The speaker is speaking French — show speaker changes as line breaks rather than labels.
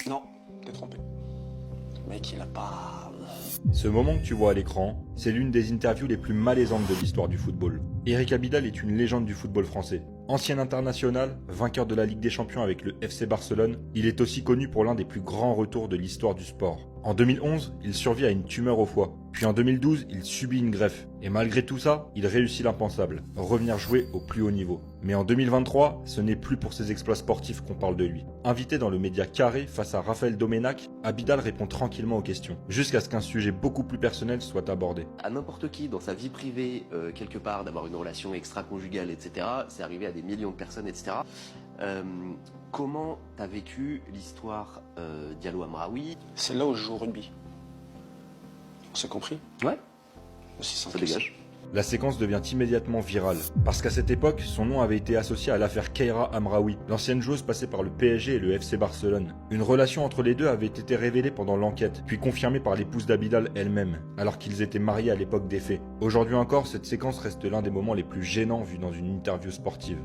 Non, t'es trompé. Le mec, il a pas...
Ce moment que tu vois à l'écran, c'est l'une des interviews les plus malaisantes de l'histoire du football. Eric Abidal est une légende du football français. Ancien international, vainqueur de la Ligue des Champions avec le FC Barcelone, il est aussi connu pour l'un des plus grands retours de l'histoire du sport. En 2011, il survit à une tumeur au foie. Puis en 2012, il subit une greffe. Et malgré tout ça, il réussit l'impensable, revenir jouer au plus haut niveau. Mais en 2023, ce n'est plus pour ses exploits sportifs qu'on parle de lui. Invité dans le média Carré face à Raphaël Domenech, Abidal répond tranquillement aux questions, jusqu'à ce qu'un sujet beaucoup plus personnel soit abordé.
À n'importe qui, dans sa vie privée, quelque part, d'avoir une relation extra-conjugale, etc., c'est arrivé à des millions de personnes, etc. Comment t'as vécu l'histoire Diallo Amraoui?
C'est là où je joue au rugby. On s'est compris?
Ouais,
Aussi
ça
simple que ça.
dégage.
La séquence devient immédiatement virale, parce qu'à cette époque, son nom avait été associé à l'affaire Keira Amraoui, l'ancienne joueuse passée par le PSG et le FC Barcelone. Une relation entre les deux avait été révélée pendant l'enquête, puis confirmée par l'épouse d'Abidal elle-même, alors qu'ils étaient mariés à l'époque des faits. Aujourd'hui encore, cette séquence reste l'un des moments les plus gênants vus dans une interview sportive.